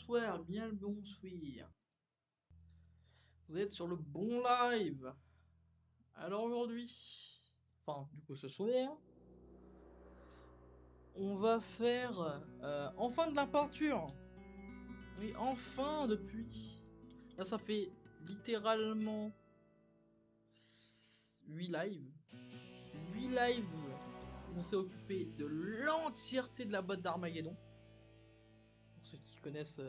bonsoir, bien le bonsoir. Vous êtes sur le bon live. Alors aujourd'hui, enfin du coup ce soir, on va faire enfin de la peinture. Oui, enfin depuis. Là ça fait littéralement 8 lives. 8 lives où on s'est occupé de l'entièreté de la boîte d'Armageddon. Pour ceux qui connaissent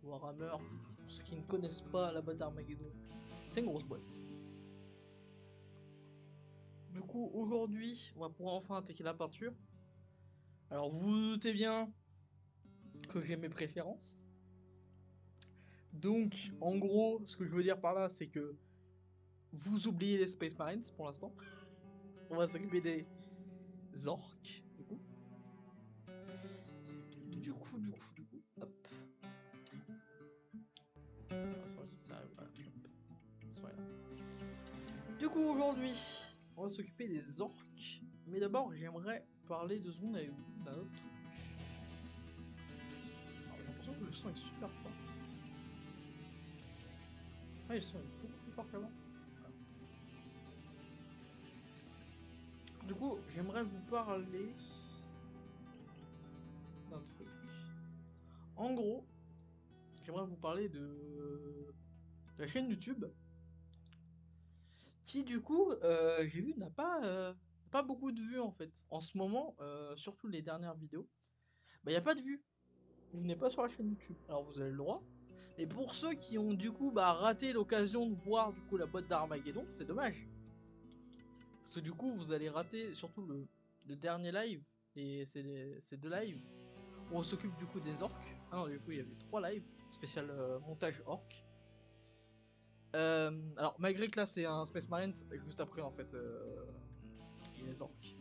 Warhammer, pour ceux qui ne connaissent pas la boîte d'Armageddon, c'est une grosse boîte. Du coup, aujourd'hui, on va pouvoir enfin attaquer la peinture. Alors, vous vous doutez bien que j'ai mes préférences. Donc, en gros, ce que je veux dire par là, c'est que vous oubliez les Space Marines pour l'instant. On va s'occuper des orques, du coup. Hop. Du coup, aujourd'hui, on va s'occuper des orques. Mais d'abord, j'aimerais parler 2 secondes avec vous d'un autre truc. Alors, j'ai l'impression que le son est super fort. Ah, le son est beaucoup plus fort qu'avant. Du coup, j'aimerais vous parler d'un truc. En gros, j'aimerais vous parler de la chaîne YouTube qui, du coup, j'ai vu n'a pas beaucoup de vues en fait. En ce moment, surtout les dernières vidéos, bah, il n'y a pas de vues. Vous venez pas sur la chaîne YouTube. Alors vous avez le droit. Mais pour ceux qui ont du coup raté l'occasion de voir du coup la boîte d'Armageddon, c'est dommage. Parce que du coup, vous allez rater surtout le dernier live, et ces 2 lives, où on s'occupe du coup des orques. Ah non, du coup, il y avait 3 lives, spécial montage orc. Alors, malgré que là, c'est un Space Marines, juste après, en fait, il y a les orques.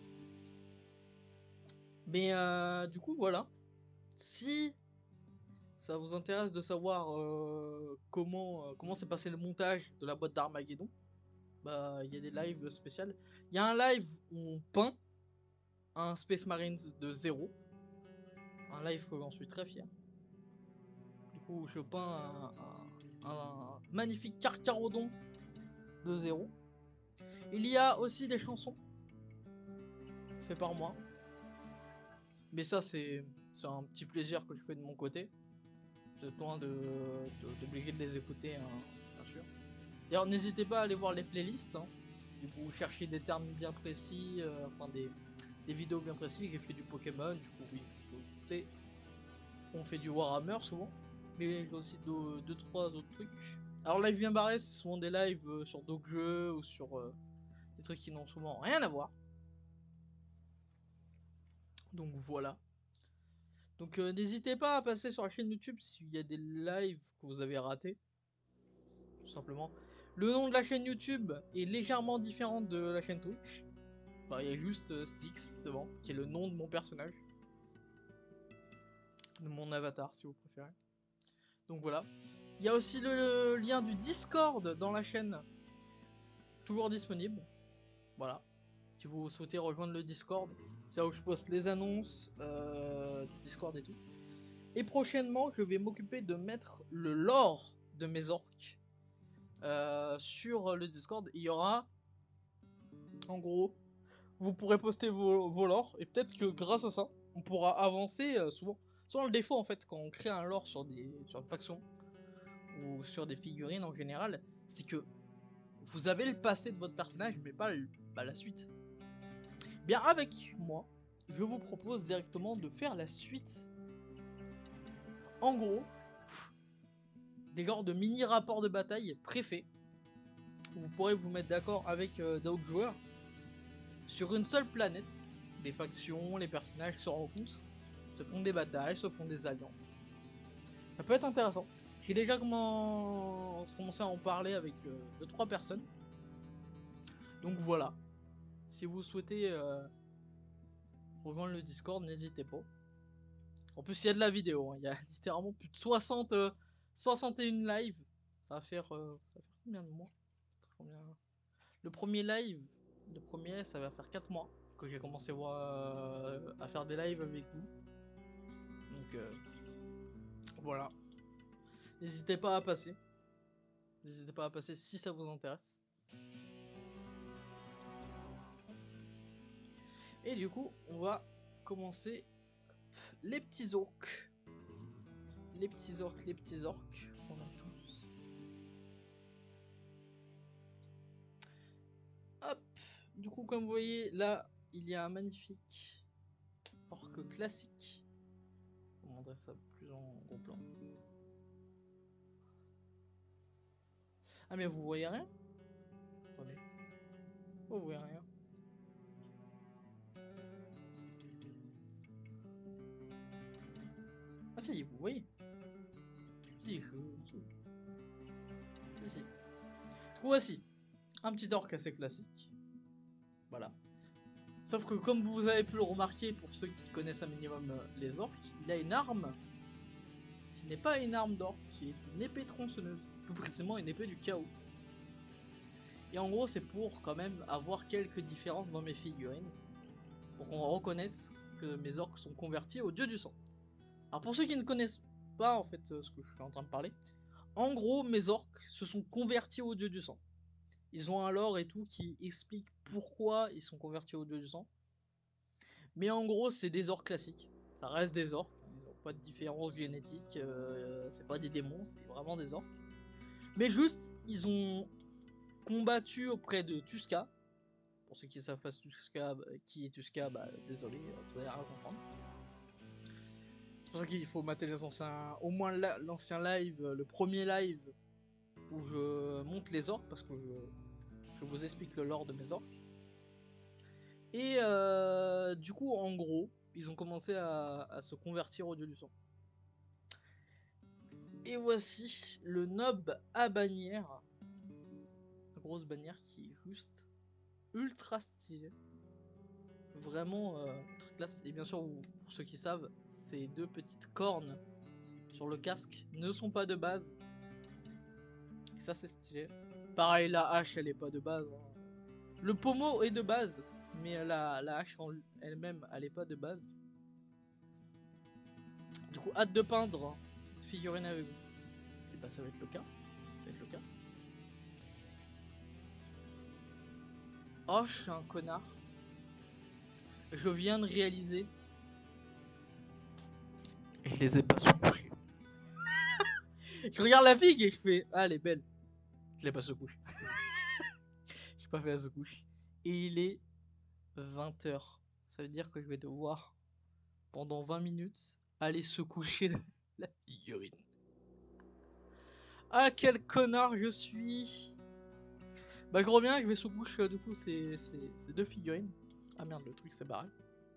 Mais du coup, voilà. Si ça vous intéresse de savoir comment s'est passé le montage de la boîte d'Armageddon, bah, il y a des lives spéciaux. Il y a un live où on peint un Space Marines de 0. Un live que j'en suis très fier. Du coup, je peins un magnifique Carcharodon de 0. Il y a aussi des chansons faites par moi. Mais ça, c'est un petit plaisir que je fais de mon côté. C'est loin d'obliger de les écouter, hein, bien sûr. D'ailleurs, n'hésitez pas à aller voir les playlists. Hein. Du coup, chercher des termes bien précis, enfin des vidéos bien précises. J'ai fait du Pokémon, du coup, oui, faut écouter. On fait du Warhammer souvent. Mais j'ai aussi 2-3 autres trucs. Alors, live bien barré, c'est souvent des lives sur d'autres jeux ou sur des trucs qui n'ont souvent rien à voir. Donc voilà. Donc n'hésitez pas à passer sur la chaîne YouTube s'il y a des lives que vous avez ratés. Tout simplement. Le nom de la chaîne YouTube est légèrement différent de la chaîne Twitch. Bah, il y a juste Styx devant, qui est le nom de mon personnage. De mon avatar, si vous préférez. Donc voilà. Il y a aussi le lien du Discord dans la chaîne. Toujours disponible. Voilà. Si vous souhaitez rejoindre le Discord, c'est là où je poste les annonces du Discord et tout. Et prochainement, je vais m'occuper de mettre le lore de mes orques sur le Discord. Il y aura, en gros, vous pourrez poster vos lores, et peut-être que grâce à ça, on pourra avancer souvent. Souvent le défaut en fait quand on crée un lore sur une faction ou sur des figurines en général, c'est que vous avez le passé de votre personnage mais pas la suite. Bien avec moi, je vous propose directement de faire la suite. En gros, des genres de mini rapports de bataille préfaits. Vous pourrez vous mettre d'accord avec d'autres joueurs sur une seule planète. Les factions, les personnages se rencontrent, se font des batailles, se font des alliances. Ça peut être intéressant. J'ai déjà commencé à en parler avec 2-3 personnes. Donc voilà. Si vous souhaitez rejoindre le Discord, n'hésitez pas. En plus, il y a de la vidéo. Hein. Il y a littéralement plus de 61 lives. Ça va faire combien de mois? Le premier live, ça va faire 4 mois que j'ai commencé à faire des lives avec vous. Donc voilà. N'hésitez pas à passer. N'hésitez pas à passer si ça vous intéresse. Et du coup, on va commencer les petits orques. Les petits orques, les petits orques. On a tous. Hop. Du coup, comme vous voyez, là, il y a un magnifique orque classique. Je vous montrer ça plus en gros plan. Ah, mais vous voyez rien? Attendez. Vous voyez rien. Ah si, vous voyez. Si, si. Si. Voici un petit orque assez classique. Voilà. Sauf que comme vous avez pu le remarquer, pour ceux qui connaissent un minimum les orques, il a une arme qui n'est pas une arme d'orque, qui est une épée tronçonneuse. Plus précisément une épée du chaos. Et en gros c'est pour quand même avoir quelques différences dans mes figurines. Pour qu'on reconnaisse que mes orques sont convertis au dieu du sang. Alors pour ceux qui ne connaissent pas en fait ce que je suis en train de parler, en gros mes orques se sont convertis au dieu du sang. Ils ont un lore et tout qui explique pourquoi ils sont convertis au dieu du sang. Mais en gros, c'est des orques classiques. Ça reste des orques. Ils n'ont pas de différence génétique. C'est pas des démons, c'est vraiment des orques. Mais juste, ils ont combattu auprès de Tuska. Pour ceux qui savent pas Tuska, qui est Tuska, bah désolé, vous allez rien comprendre. C'est pour ça qu'il faut mater les anciens, au moins l'ancien live, le premier live où je monte les orques parce que je vous explique le lore de mes orques. Et du coup, en gros, ils ont commencé à se convertir au dieu du sang. Et voici le nob à bannière. La grosse bannière qui est juste ultra stylée. Vraiment ultra classe. Et bien sûr, pour ceux qui savent, ces deux petites cornes sur le casque ne sont pas de base. Et ça, c'est stylé. Pareil, la hache, elle est pas de base. Hein. Le pommeau est de base, mais la hache en elle-même, elle est pas de base. Du coup, hâte de peindre cette figurine avec vous. Et bah, ça va être le cas. Ça va être le cas. Oh, je suis un connard. Je viens de réaliser. Je les ai pas sous-couchés. Je regarde la figue et je fais ah, elle est belle. Je l'ai pas sous-couche. J'ai pas fait la sous-couche. Et il est 20h. Ça veut dire que je vais devoir, pendant 20 minutes, aller se coucher la figurine. Ah, quel connard je suis. Bah, je reviens, je vais sous-couche du coup ces deux figurines. Ah merde, le truc s'est barré.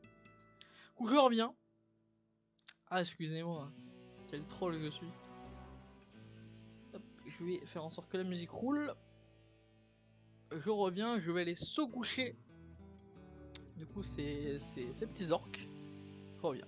Du coup, je reviens. Ah, excusez-moi. Quel troll je suis. Hop, je vais faire en sorte que la musique roule. Je reviens, je vais aller se-coucher. Du coup, c'est ces petits orques. Je reviens.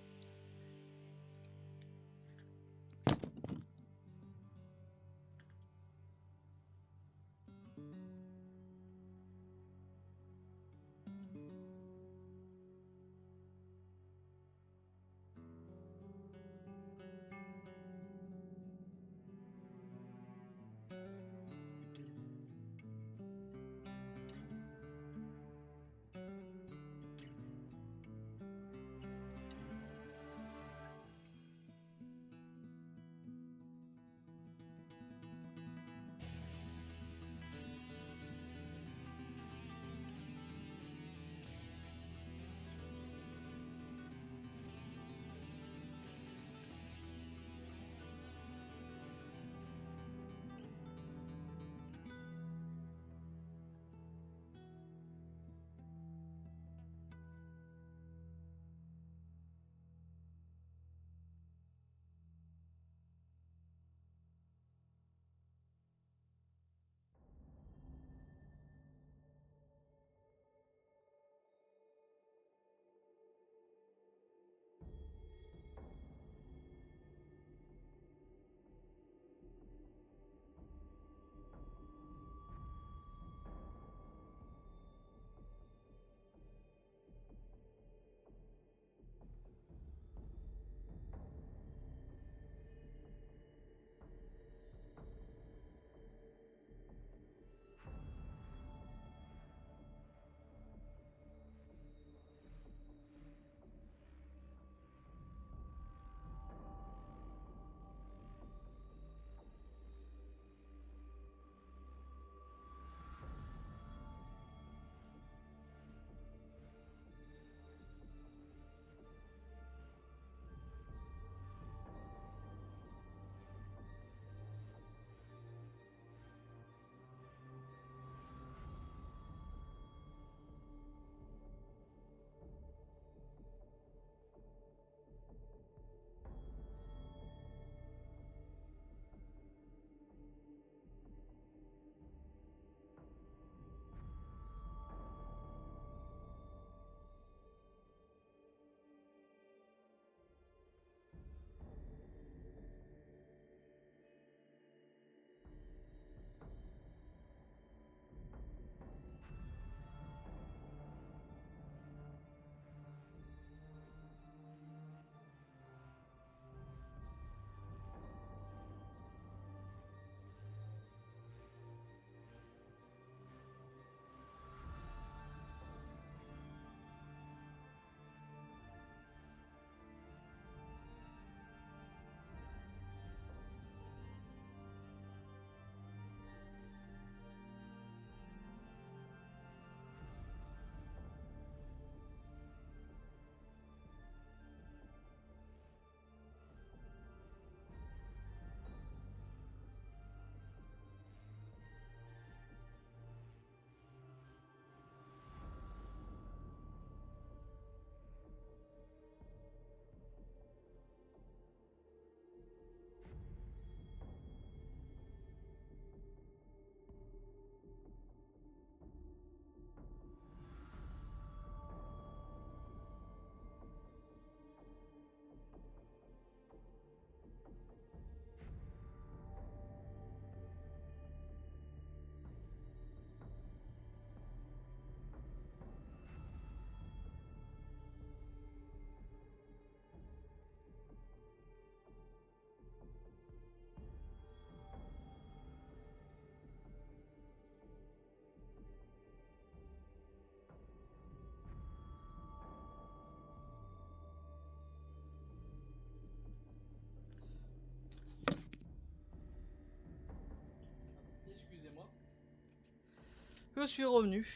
Je suis revenu.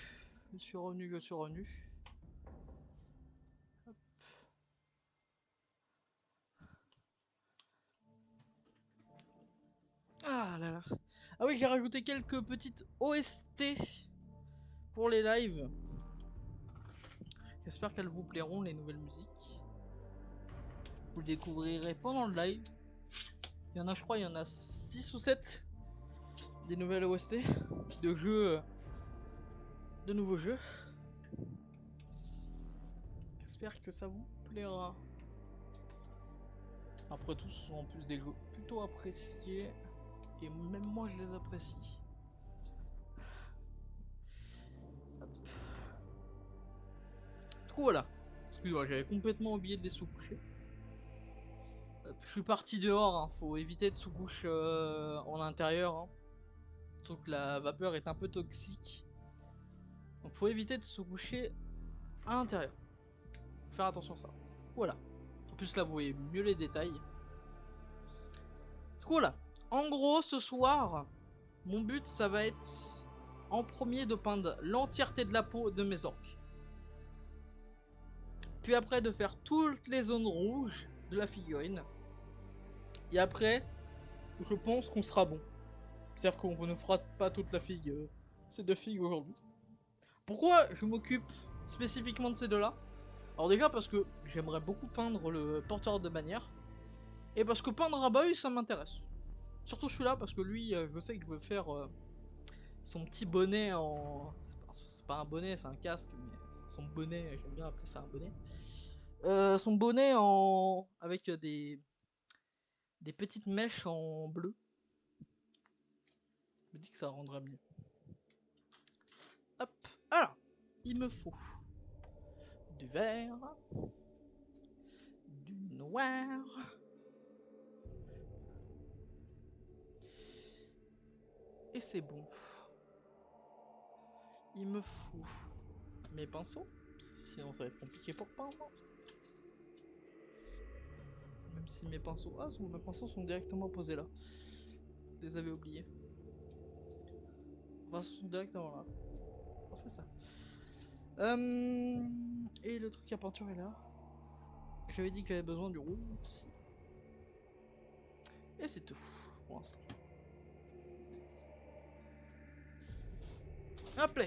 Je suis revenu, je suis revenu. Hop. Ah là là. Ah oui, j'ai rajouté quelques petites OST pour les lives. J'espère qu'elles vous plairont, les nouvelles musiques. Vous le découvrirez pendant le live. Il y en a, je crois, il y en a 6 ou 7 des nouvelles OST de jeux, de nouveaux jeux. J'espère que ça vous plaira. Après tout, ce sont en plus des jeux plutôt appréciés. Et même moi, je les apprécie. Hop. Du coup, voilà. Excuse-moi, j'avais complètement oublié de les sous-coucher. Je suis parti dehors, hein. Faut éviter de sous-couche en intérieur. Hein. Surtout que la vapeur est un peu toxique. Donc faut éviter de sous-coucher à l'intérieur. Faut faire attention à ça. Voilà. En plus là, vous voyez mieux les détails. Du coup, voilà. En gros, ce soir, mon but, ça va être en premier de peindre l'entièreté de la peau de mes orques. Puis après de faire toutes les zones rouges de la figurine. Et après, je pense qu'on sera bon. C'est-à-dire qu'on ne fera pas toute la figue, ces deux figues aujourd'hui. Pourquoi je m'occupe spécifiquement de ces deux-là? Alors déjà parce que j'aimerais beaucoup peindre le porteur de bannière. Et parce que peindre Raboy, ça m'intéresse. Surtout celui-là, parce que lui, je sais que je veux faire son petit bonnet en... C'est pas un bonnet, c'est un casque, mais son bonnet, j'aime bien appeler ça un bonnet. Son bonnet en... avec des petites mèches en bleu. Je me dis que ça rendra mieux. Hop, alors, il me faut du vert, du noir, et c'est bon. Il me faut mes pinceaux, sinon ça va être compliqué pour peindre. Même si mes pinceaux... Ah, mes pinceaux sont directement posés là. Je les avais oubliés. Enfin, ils sont directement là. On fait ça. Et le truc à peinture est là. J'avais dit que j'avais besoin du rouge aussi. Et c'est tout pour l'instant. Hop là.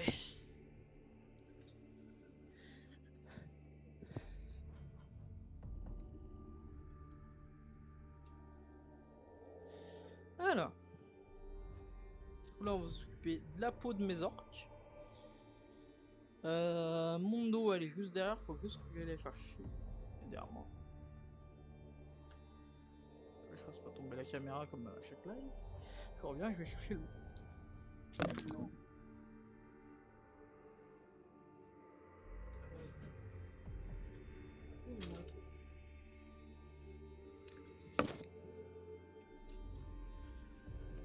Alors. Là, on va s'occuper de la peau de mes orques. Mon dos, elle est juste derrière. Faut juste que j'aille la chercher. Derrière moi. Je fasse pas tomber la caméra comme à chaque live. Je reviens, je vais chercher l'eau.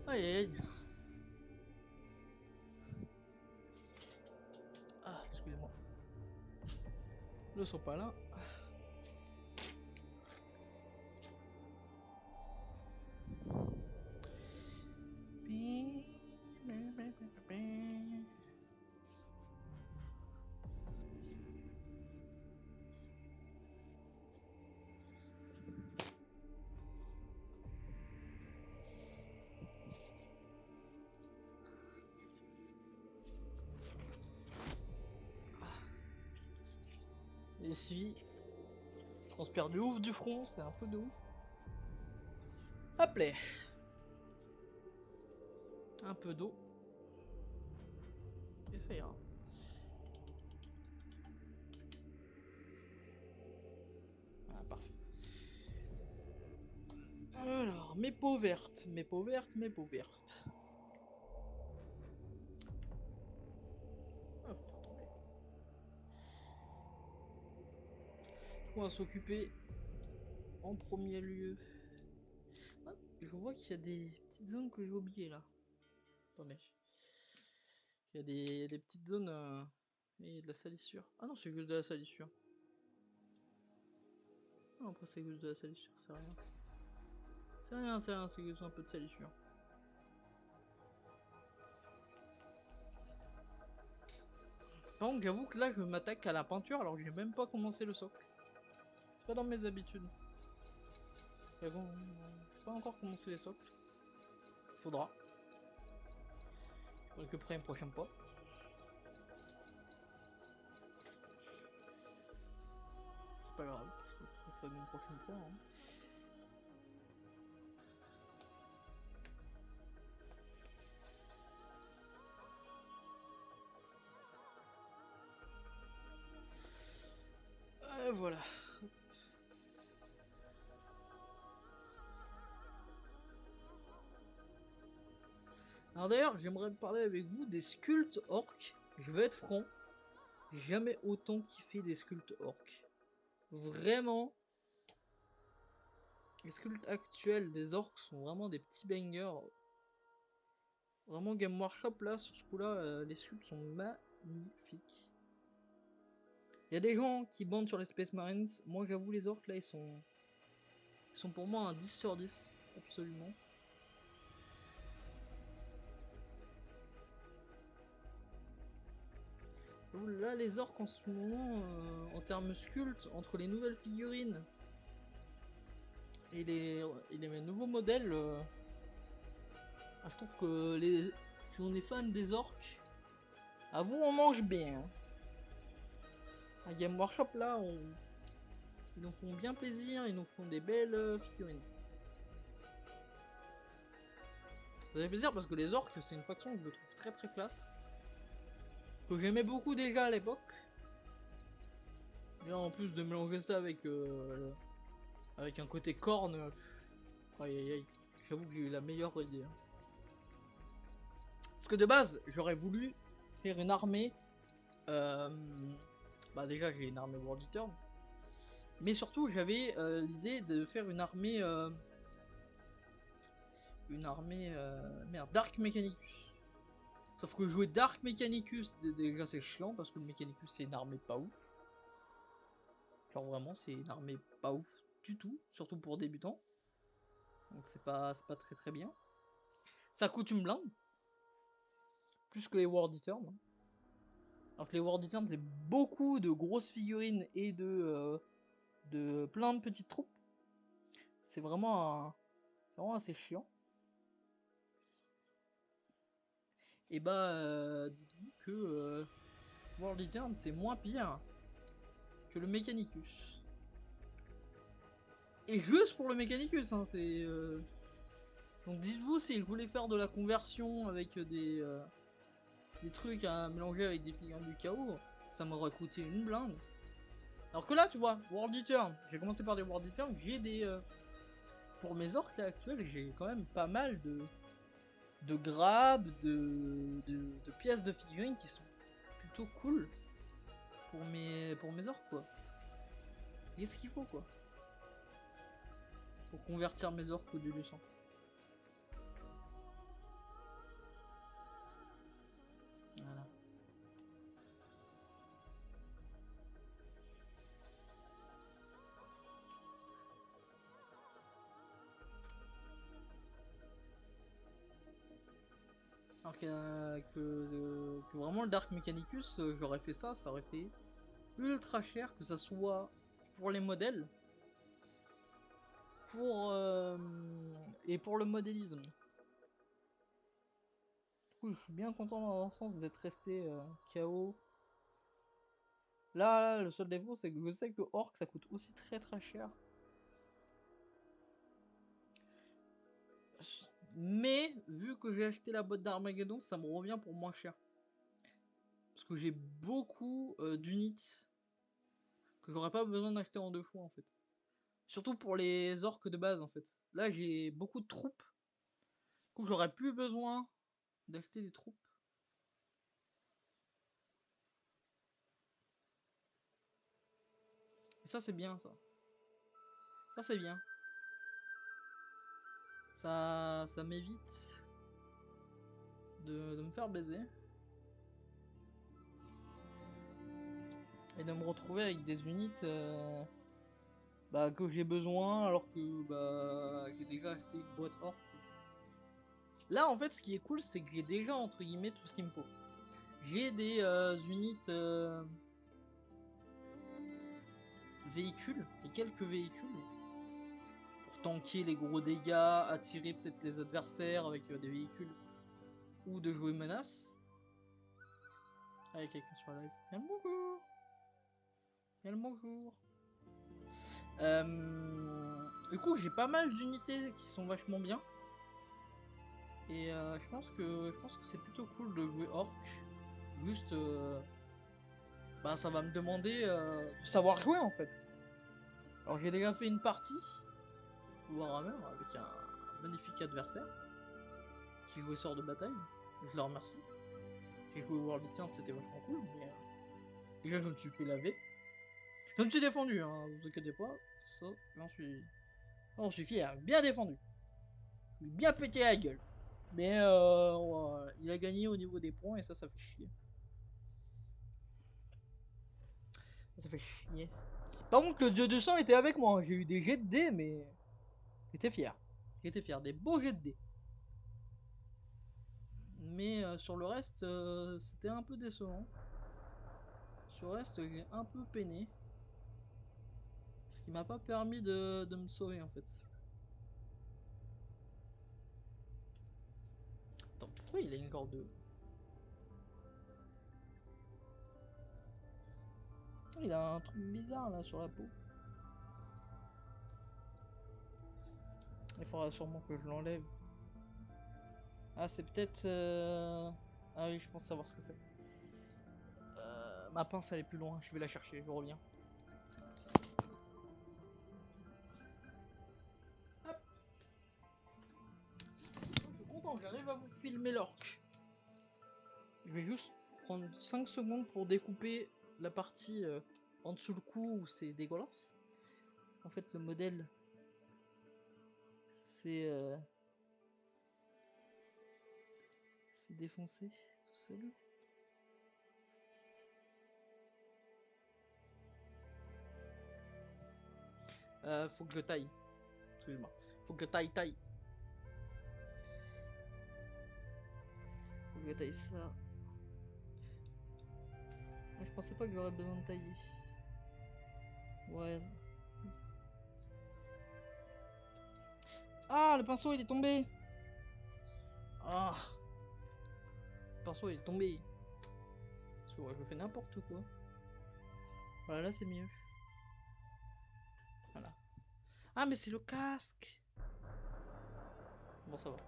Aïe aïe aïe. Ah, excusez-moi. Ils ne sont pas là. Ici, je transpire du ouf du front, c'est un truc de ouf. Hop là. Un peu d'eau. Et ça ira. Ah, parfait. Alors, mes peaux vertes, mes peaux vertes, mes peaux vertes. Hop, attendez. On va s'occuper en premier lieu. Hop, je vois qu'il y a des petites zones que j'ai oubliées là. Attendez. Il y a des petites zones et de la salissure. Ah non, c'est juste de la salissure. Non, après c'est juste de la salissure, c'est rien. C'est rien, c'est rien, c'est juste un peu de salissure. Par contre, j'avoue que là, je m'attaque à la peinture alors que j'ai même pas commencé le socle. C'est pas dans mes habitudes. Mais bon, j'ai pas encore commencé les socles. Faudra. Faudrait que près une prochaine fois. C'est pas grave. Ça sera une prochaine fois. Hein. Voilà. Alors d'ailleurs, j'aimerais parler avec vous des sculptes orques. Je vais être franc, j'ai jamais autant kiffé des sculptes orques. Vraiment, les sculptes actuels des orques sont vraiment des petits bangers. Vraiment, Game Workshop là, sur ce coup-là, les sculptes sont magnifiques. Il y a des gens qui bandent sur les Space Marines. Moi, j'avoue, les orques là, ils sont pour moi un 10 sur 10, absolument. Là, les orques en ce moment, en termes sculptes, entre les nouvelles figurines et les nouveaux modèles, je trouve que si on est fan des orques, à vous on mange bien. Hein. À Game Workshop là, ils nous font bien plaisir, ils nous font des belles figurines. Ça fait plaisir parce que les orques, c'est une faction que je trouve très très classe. Que j'aimais beaucoup déjà à l'époque. Et en plus de mélanger ça avec un côté corne, aïe aïe aïe, j'avoue que j'ai eu la meilleure idée. Hein. Parce que de base, j'aurais voulu faire une armée. Bah déjà j'ai une armée World Eater. Mais surtout j'avais l'idée de faire une armée. Merde, Dark Mechanicus. Sauf que jouer Dark Mechanicus, déjà c'est chiant parce que le Mechanicus c'est une armée pas ouf. Genre vraiment c'est une armée pas ouf du tout, surtout pour débutants. Donc c'est pas très très bien. Ça coûte une blinde. Plus que les World Eaters. Hein. Alors que les World Eaters c'est beaucoup de grosses figurines et de plein de petites troupes. C'est vraiment assez chiant. Et bah dites-vous que World Eaters c'est moins pire que le Mechanicus. Et juste pour le Mechanicus, hein, c'est... Donc dites-vous s'ils voulaient faire de la conversion avec des trucs à mélanger avec des figurines du chaos, ça m'aurait coûté une blinde. Alors que là, tu vois, World Eater, j'ai commencé par des World Eater, j'ai des... pour mes orques là, actuels, j'ai quand même pas mal de grabs, de pièces de figurines qui sont plutôt cool pour mes orques quoi. Et ce qu'il faut quoi. Pour convertir mes orques au du sang. Voilà. Alors que vraiment le Dark Mechanicus, j'aurais fait ça aurait fait ultra cher, que ça soit pour les modèles, et pour le modélisme. Du coup, je suis bien content dans un sens d'être resté KO. Là, le seul défaut, c'est que je sais que Orc, ça coûte aussi très très cher. Mais, vu que j'ai acheté la boîte d'Armageddon, ça me revient pour moins cher. Parce que j'ai beaucoup d'unités que j'aurais pas besoin d'acheter en deux fois en fait. Surtout pour les orques de base en fait. Là, j'ai beaucoup de troupes. Du coup, j'aurais plus besoin d'acheter des troupes. Et ça, c'est bien ça. Ça, c'est bien. Ça m'évite de me faire baiser. Et de me retrouver avec des unités que j'ai besoin alors que j'ai déjà acheté une boîte orc. Là en fait ce qui est cool c'est que j'ai déjà entre guillemets tout ce qu'il me faut. J'ai des unités véhicules, et quelques véhicules, pour tanker les gros dégâts, attirer peut-être les adversaires avec des véhicules, ou de jouer menace. Avec quelqu'un sur la live. Bien le bonjour. Bien le bonjour. Du coup, j'ai pas mal d'unités qui sont vachement bien. Et je pense que c'est plutôt cool de jouer orc. Juste, bah, ça va me demander de savoir jouer en fait. Alors j'ai déjà fait une partie de Warhammer avec un magnifique adversaire qui jouait sort de bataille. Je le remercie. J'ai joué World of Tanks, c'était vachement cool, mais déjà je me suis fait laver. Je me suis défendu, hein, vous inquiétez pas. Ça, j'en suis fier, bien défendu. Je lui ai bien pété la gueule. Mais ouais, il a gagné au niveau des points et ça fait chier. Ça fait chier. Par contre, le dieu de sang était avec moi. J'ai eu des jets de dés, mais j'étais fier. J'étais fier, des beaux jets de dés. Mais sur le reste, c'était un peu décevant. Sur le reste, j'ai un peu peiné. Ce qui m'a pas permis de me sauver en fait. Attends, pourquoi il a une corde de... Il a un truc bizarre là sur la peau. Il faudra sûrement que je l'enlève. Ah, c'est peut-être... Ah oui, je pense savoir ce que c'est. Ma pince elle est plus loin, je vais la chercher, je reviens. Hop. Je suis content, j'arrive à vous filmer l'orque. Je vais juste prendre 5 secondes pour découper la partie en dessous le cou où c'est dégueulasse. En fait, le modèle, c'est défoncé tout seul. Faut que je taille. Excuse-moi. Faut que je taille. Faut que je taille ça. Je pensais pas que j'aurais besoin de tailler. Ouais. Ah, le pinceau il est tombé. Ah, le pinceau il est tombé. Parce que ouais, je fais n'importe quoi. Voilà, là c'est mieux. Voilà. Ah, mais c'est le casque. Bon, ça va.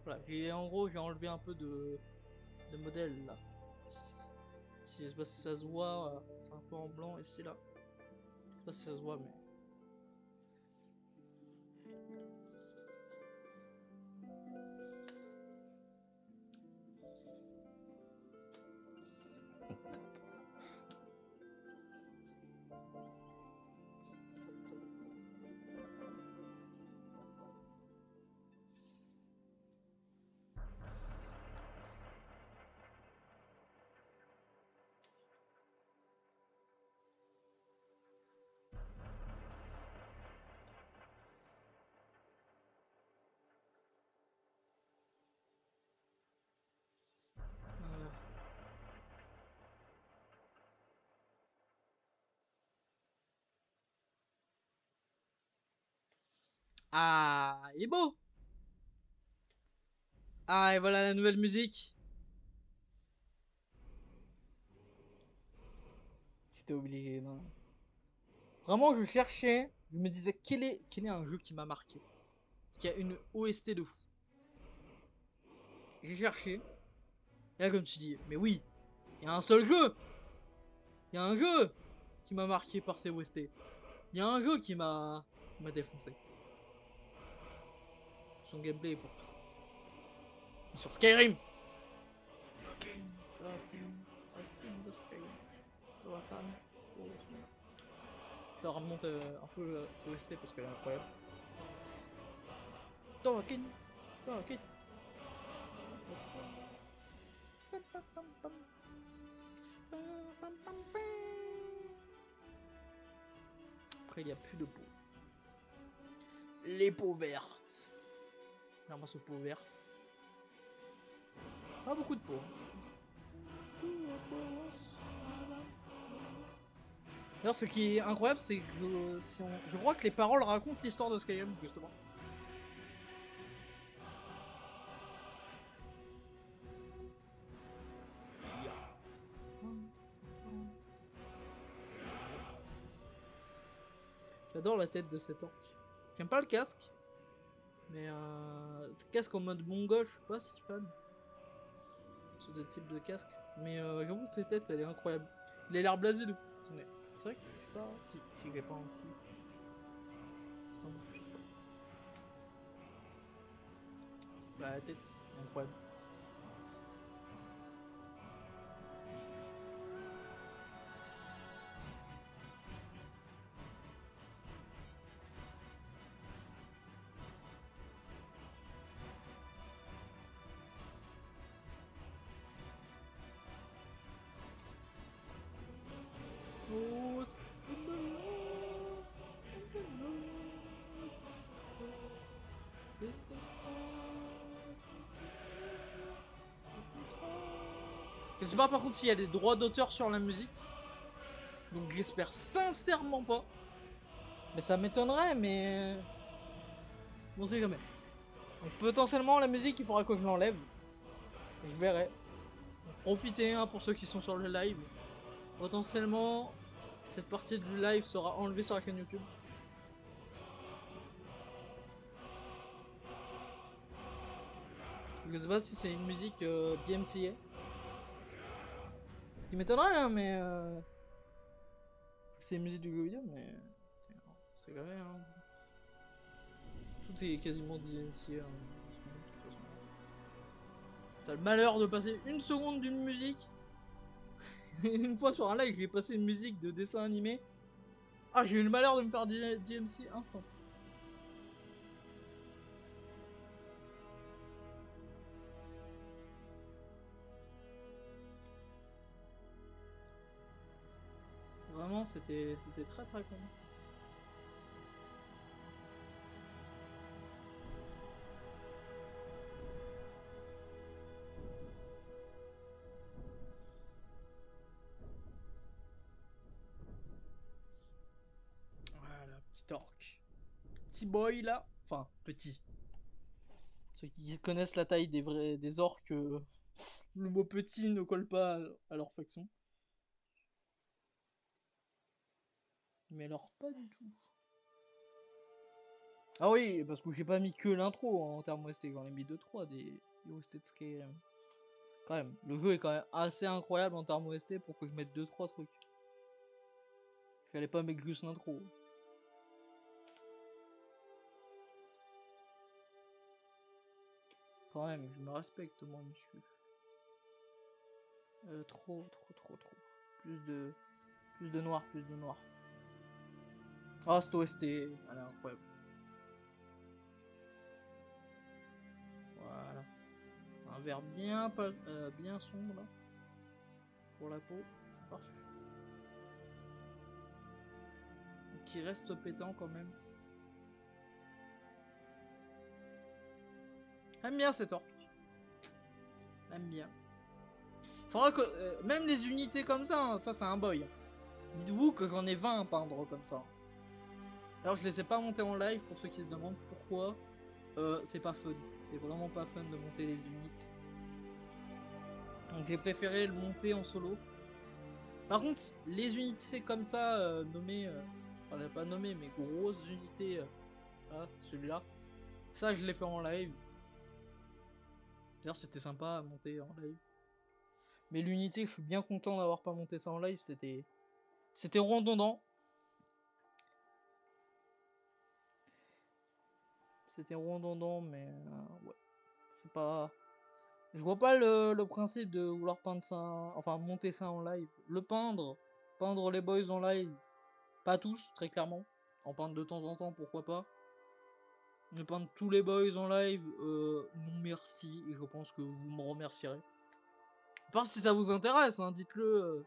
Voilà, en gros, j'ai enlevé un peu de modèle là. Si, je sais pas si ça se voit, c'est un peu en blanc ici là. Je sais pas si ça se voit, mais. Ah, il est beau! Ah, et voilà la nouvelle musique. J'étais obligé, non. Vraiment, je cherchais, je me disais quel est un jeu qui m'a marqué, qui a une OST de fou. J'ai cherché, et là, comme tu dis, mais oui, il y a un seul jeu! Il y a un jeu qui m'a marqué par ses OST. Il y a un jeu qui m'a défoncé. Son gameplay est pour tout. Sur Skyrim! Je remonte un peu l'OST parce qu'elle est incroyable. Talking, talking. Après, il n'y a plus de peau. Les peaux vertes. Ramasse aux peaux vertes. Pas beaucoup de peau. D'ailleurs, ce qui est incroyable, c'est que je crois que les paroles racontent l'histoire de Skyrim, justement. J'adore la tête de cet orc. J'aime pas le casque, mais le casque en mode mongol, je suis pas si fan. Ce type de casque. Mais j'avoue que cette tête, elle est incroyable. Il a l'air blasé de fou. Attendez, c'est vrai que je sais pas si j'ai pas en dessous. Ça marche pas. Bah, la tête, incroyable. Oh, je sais pas par contre s'il y a des droits d'auteur sur la musique. Donc j'espère sincèrement pas. Mais ça m'étonnerait, mais... On sait jamais. Donc potentiellement la musique il faudra que je l'enlève. Je verrai. Profitez hein, pour ceux qui sont sur le live. Potentiellement cette partie du live sera enlevée sur la chaîne YouTube. Je sais pas si c'est une musique DMCA. Ce qui m'étonnerait hein, mais... C'est une musique du jeu vidéo mais... C'est vrai hein. Tout est quasiment DMCA hein. T'as le malheur de passer une seconde d'une musique. Une fois sur un live, j'ai passé une musique de dessin animé. Ah, j'ai eu le malheur de me faire DMC instant. Vraiment, c'était très très con. Voilà, petit orc. Petit boy là. Enfin, petit. Ceux qui connaissent la taille des orques, le mot petit ne colle pas à leur faction. Mais alors, pas du tout. Ah oui, parce que j'ai pas mis que l'intro en termes OST, j'en ai mis 2-3 des OST de Skyrim. Quand même, le jeu est quand même assez incroyable en termes OST pour que je mette 2-3 trucs. Fallait pas mettre juste l'intro. Quand même, je me respecte moi, monsieur. Trop. Plus de noir, plus de noir. Ah, cette OST, elle est incroyable. Voilà. Un vert bien, bien sombre là. Pour la peau, c'est parfait. Qui reste pétant quand même. J'aime bien cet orc. J'aime bien. Faudra que. Même les unités comme ça, hein, ça c'est un boy. Dites-vous que j'en ai 20 à peindre comme ça. Alors je les ai pas montés en live pour ceux qui se demandent pourquoi. C'est pas fun. C'est vraiment pas fun de monter les unités. Donc j'ai préféré le monter en solo. Par contre, les unités comme ça, nommées, enfin pas nommées, mais grosses unités, là, celui-là, ça je l'ai fait en live. D'ailleurs c'était sympa à monter en live. Mais l'unité, je suis bien content d'avoir pas monté ça en live, c'était redondant. C'était redondant, mais ouais, c'est pas... Je vois pas le principe de vouloir peindre ça, enfin monter ça en live. Le peindre les boys en live, pas tous, très clairement. En peindre de temps en temps, pourquoi pas. Ne peindre tous les boys en live, non merci, et je pense que vous me remercierez. À part si ça vous intéresse, hein, dites-le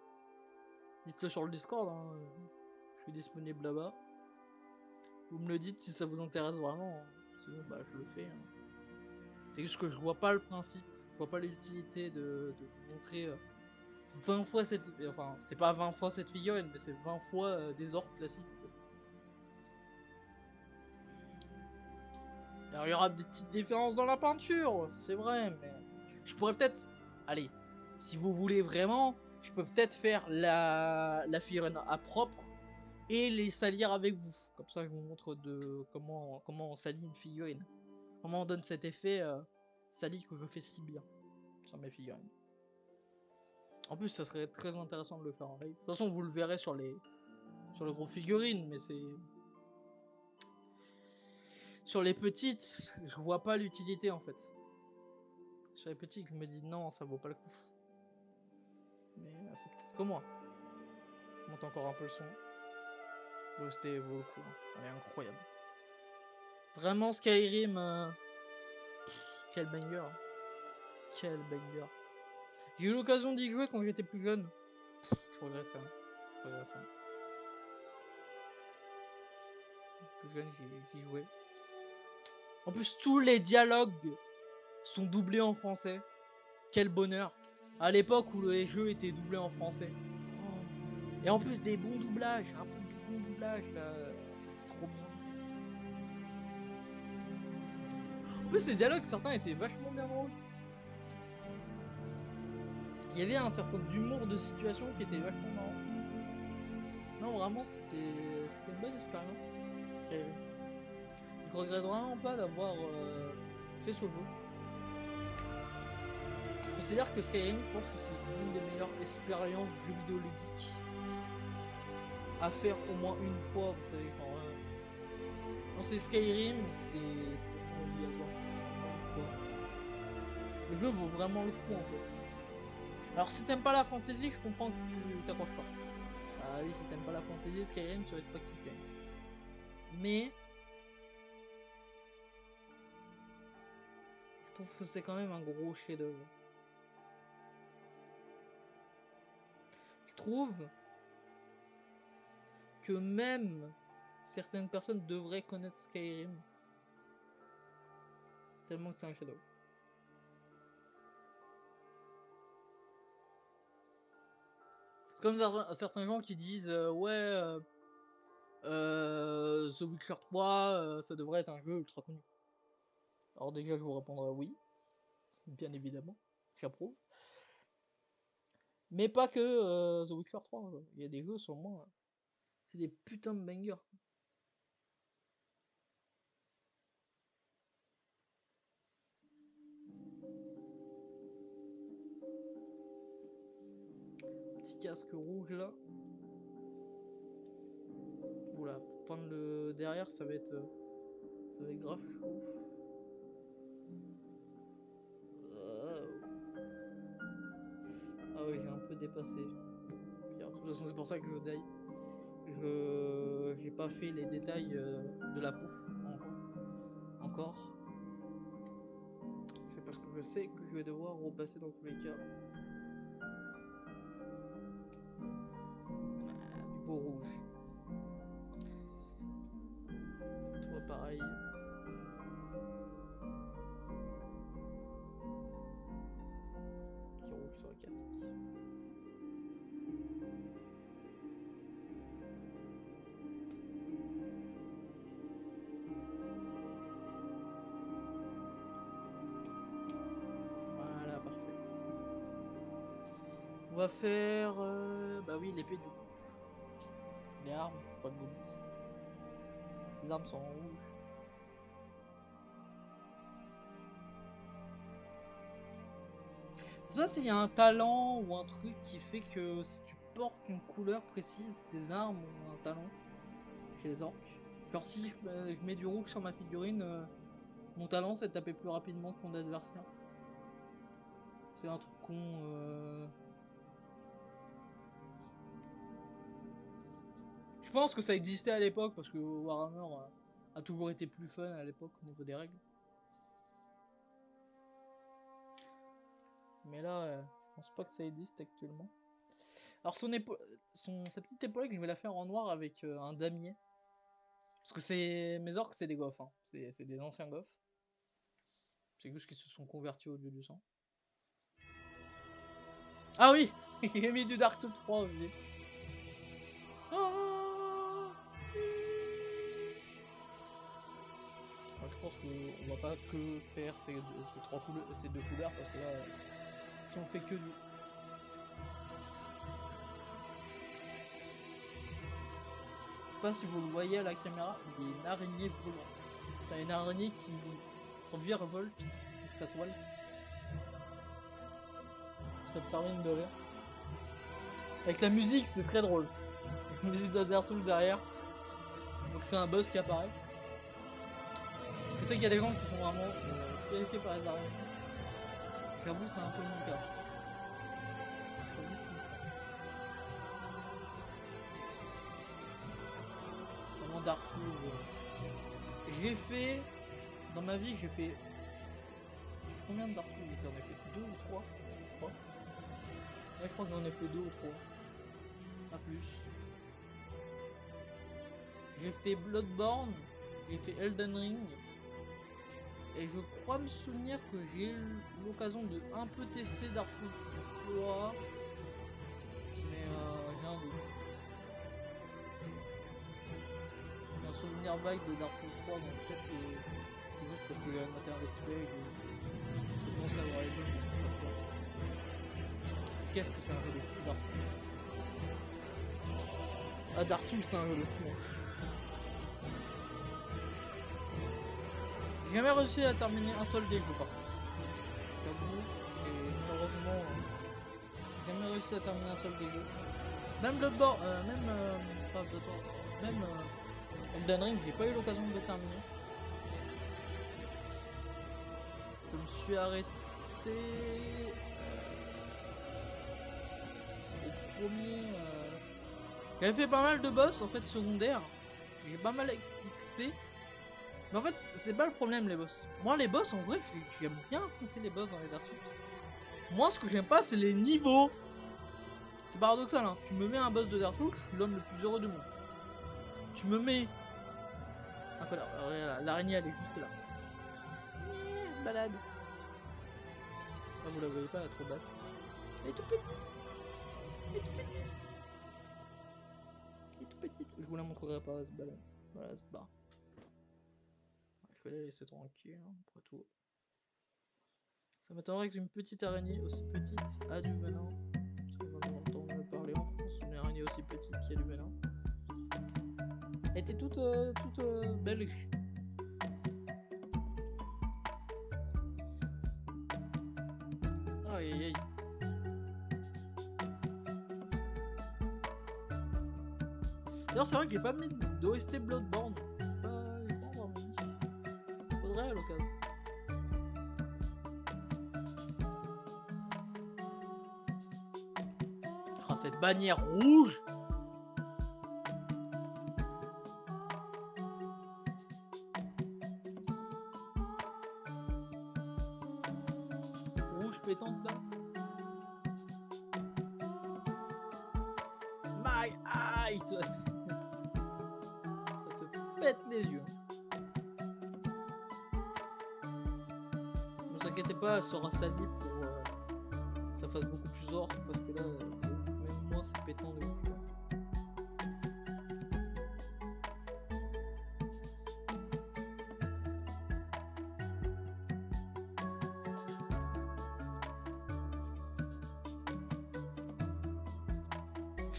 sur le Discord, hein, je suis disponible là-bas. Vous me le dites si ça vous intéresse vraiment, hein. Sinon bah je le fais. Hein. C'est juste que je vois pas le principe, je vois pas l'utilité de montrer 20 fois cette... Enfin, c'est pas 20 fois cette figurine, mais c'est 20 fois des orques classiques. Alors, il y aura des petites différences dans la peinture, c'est vrai, mais... Je pourrais peut-être... Allez, si vous voulez vraiment, je peux peut-être faire la figurine à propre et les salir avec vous. Comme ça, je vous montre comment on salit une figurine. Comment on donne cet effet sali que je fais si bien sur mes figurines. En plus, ça serait très intéressant de le faire en live. De toute façon, vous le verrez sur les gros figurines, mais c'est... Sur les petites, je vois pas l'utilité en fait. Sur les petites, je me dis non, ça vaut pas le coup. Mais c'est peut-être que moi. Je monte encore un peu le son. L'OST vaut le coup, hein. Elle est incroyable. Vraiment Skyrim, quel banger. Quel banger. J'ai eu l'occasion d'y jouer quand j'étais plus jeune. Je regrette quand même. Je regrette quand même. Plus jeune, j'y jouais. En plus, tous les dialogues sont doublés en français. Quel bonheur. À l'époque où les jeux étaient doublés en français. Oh. Et en plus des bons doublages, un peu de bons doublages là, c'était trop bien. En plus les dialogues, certains étaient vachement bien drôles. Il y avait un certain d'humour de situation qui était vachement marrant. Non vraiment c'était une bonne expérience. Skyrim. Je regrette vraiment pas d'avoir fait ce jeu. Je considère que Skyrim, je pense que c'est l'une des meilleures expériences de jeux vidéo ludiques à faire au moins une fois, vous savez, quand c'est Skyrim, c'est obligatoire. Le jeu vaut vraiment le coup en fait. Alors si t'aimes pas la fantasy, je comprends que tu t'accroches pas. Ah oui, si t'aimes pas la fantasy, Skyrim, tu risques pas de kiffer. Mais je trouve que c'est quand même un gros chef-d'œuvre. Je trouve que même certaines personnes devraient connaître Skyrim. Tellement que c'est un chef-d'œuvre. C'est comme certains gens qui disent ouais, The Witcher 3, ça devrait être un jeu ultra connu. Alors déjà, je vous répondrai oui, bien évidemment, j'approuve. Mais pas que The Witcher 3, il y a des jeux sur moi, c'est des putains de bangers. Petit casque rouge là. Oula, pour prendre le derrière, ça va être grave chaud. Ah oui, j'ai un peu dépassé. De toute façon, c'est pour ça que j'ai pas fait les détails de la peau encore. C'est parce que je sais que je vais devoir repasser dans tous les cas. Voilà, du beau rouge. Toi pareil. Qui roule sur le casque. Voilà, parfait. On va faire... bah oui, l'épée du coup. Les armes, pas de bonus. Les armes sont en rouge. Je sais pas s'il y a un talent ou un truc qui fait que si tu portes une couleur précise, tes armes ont un talent chez les orques. Genre si je mets du rouge sur ma figurine, mon talent c'est de taper plus rapidement que mon adversaire. C'est un truc con. Je pense que ça existait à l'époque parce que Warhammer a toujours été plus fun à l'époque au niveau des règles. Mais là, je pense pas que ça existe actuellement. Alors sa petite épaulette, je vais la faire en noir avec un damier. Parce que mes orques, c'est des goffs. Hein. C'est des anciens goffs. C'est juste qu'ils se sont convertis au dieu du sang. Ah oui, J'ai mis du Dark Souls 3 aussi. Oh je pense qu'on va pas que faire ces deux couleurs parce que là, si on fait que du... Je sais pas si vous le voyez à la caméra, il y a une araignée volante. T'as une araignée qui virevolte avec sa toile. Ça me termine de rire. Avec la musique, c'est très drôle. La musique de Dark Souls derrière. Donc c'est un boss qui apparaît. Je sais qu'il y a des gens qui sont vraiment terrifiés par les araignées. J'avoue, c'est un peu mon cas. Vraiment Dark Souls. J'ai fait... Dans ma vie, j'ai fait... Combien de Dark Souls j'en ai fait 2 ou 3 je crois. Ouais, je crois que j'en ai fait 2 ou 3. Pas plus. J'ai fait Bloodborne, j'ai fait Elden Ring. Et je crois me souvenir que j'ai eu l'occasion de un peu tester Dark Souls 3. Mais j'ai un doute. J'ai un souvenir vague de Dark Souls 3, donc peut-être que c'est juste parce que j'avais maté un let's play et que je commence à avoir les jeux. Qu'est-ce que c'est un jeu de fou, Dark Souls? Ah, Dark Souls c'est un jeu de fou. Hein. J'ai jamais réussi à terminer un seul des jeux par contre. J'avoue, et malheureusement, j'ai jamais réussi à terminer un seul des jeux. Même Bloodborne, pas Bloodborne, même Elden Ring, j'ai pas eu l'occasion de le terminer. Je me suis arrêté au premier. J'avais fait pas mal de boss en fait secondaires. J'ai pas mal XP. Mais en fait, c'est pas le problème les boss. Moi, les boss, en vrai, j'aime bien affronter les boss dans les Dark Souls. Moi, ce que j'aime pas, c'est les niveaux. C'est paradoxal, hein. Tu me mets un boss de Dark Souls, je suis l'homme le plus heureux du monde. Tu me mets... L'araignée, elle est juste là. Elle se balade. Ah, vous la voyez pas, elle est trop basse. Elle est toute petite. Elle est toute petite. Elle est toute petite. Je vous la montrerai pas, elle se balade. Voilà, elle se barre. Je vais la laisser tranquille, hein, après tout. Ça m'étonnerait qu'une petite araignée aussi petite a du venin. Parce qu'on en entend parler en France, une araignée aussi petite qui a du venin. Elle était toute belle. Aïe aïe aïe. D'ailleurs, c'est vrai que j'ai pas mis d'OST Bloodborne. J'ai pas encore mis. Faudrait à l'occasion. Ah, cette bannière rouge! Rouge pétante là. My eye! Ça te pète les yeux. Ne vous inquiétez pas, elle sera salie pour que ça fasse beaucoup plus or. Parce que là, même moi, c'est pétant de ouf.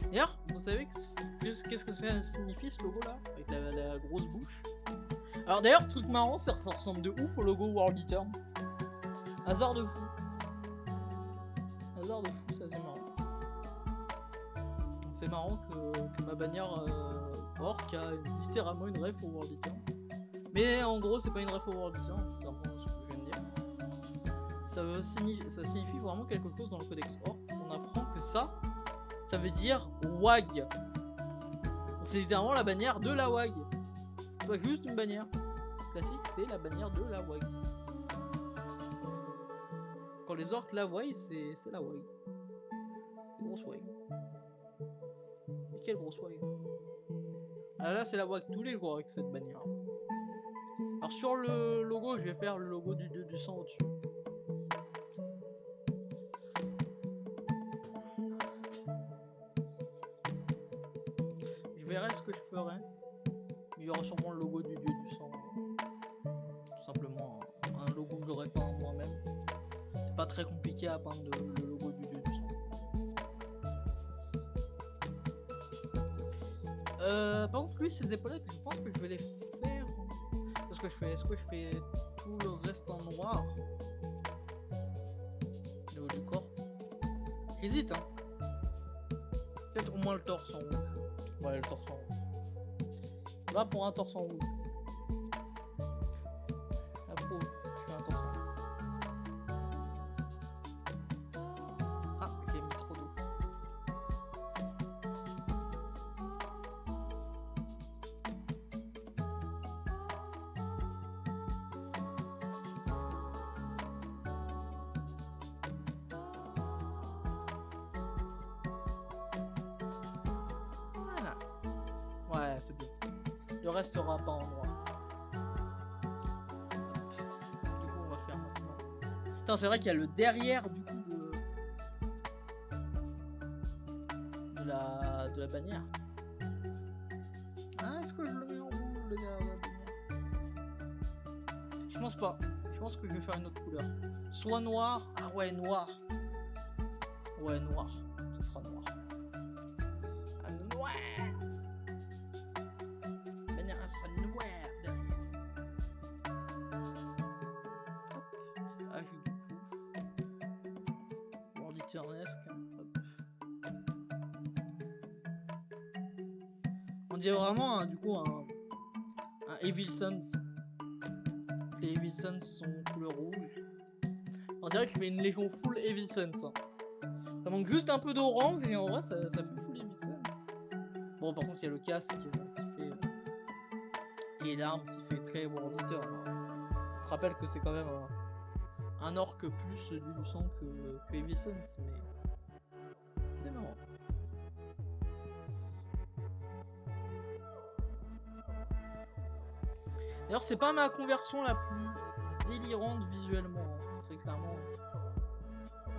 D'ailleurs, vous savez qu'est-ce que ça signifie ce logo là? Avec la grosse bouche. Alors d'ailleurs, truc marrant, ça ressemble de ouf au logo World Eater. Hasard de fou. Hasard de fou, ça c'est marrant. C'est marrant que ma bannière orc a littéralement une ref au World Eater. Mais en gros, c'est pas une ref au World Eater, contrairement à ce que je viens de dire. Ça signifie vraiment quelque chose dans le codex orc. On apprend que ça veut dire WAG. C'est littéralement la bannière de la WAG. C'est pas juste une bannière classique, c'est la bannière de la WAG. Quand les orques la voient, c'est la WAG. Grosse WAG. Mais quelle grosse WAG. Ah là, c'est la WAG tous les jours avec cette bannière. Alors sur le logo, je vais faire le logo du dieu du sang au-dessus. verrai ce que je ferai. Il y aura sûrement le logo du dieu du sang. Tout simplement un logo que j'aurais peint moi-même. C'est pas très compliqué à peindre le logo du dieu du sang. Par contre, lui, ses épaulettes, je pense que je vais les faire. Est-ce que je fais tout le reste en noir au niveau du corps? J'hésite, hein. Peut-être au moins le torse en rouge. Ouais, le torse en rouge. Là, pour un torse en rouge. Approuve, je fais un torse en rouge. Ah, j'ai mis trop d'eau. Voilà. Ouais, c'est bien. Le reste sera pas en noir. Du coup, on va faire maintenant. Putain, c'est vrai qu'il y a le derrière du coup de la bannière. Ah, est-ce que je le mets en rouge le derrière de la bannière? Je pense pas. Je pense que je vais faire une autre couleur. Soit noir. Ah ouais, noir. Ouais, noir. Ça sera noir. Ah, noir. La bannière elle sera noire derrière. Hop. Ah, du coup. Bon, littéranesque. Hop. On dirait vraiment du coup un Evil Sons. Les Evil Sons sont couleur rouge. On dirait que je mets une légion full Evil Sons. Hein. Ça manque juste un peu d'orange et en vrai ça fait full Evil Sons. Bon, par contre il y a le casque qui fait et l'arme qui fait très World Eater. Hein. Ça te rappelle que c'est quand même un orc plus du sang que Evil Sons, mais c'est marrant. D'ailleurs, c'est pas ma conversion la plus délirante visuellement, hein, très clairement.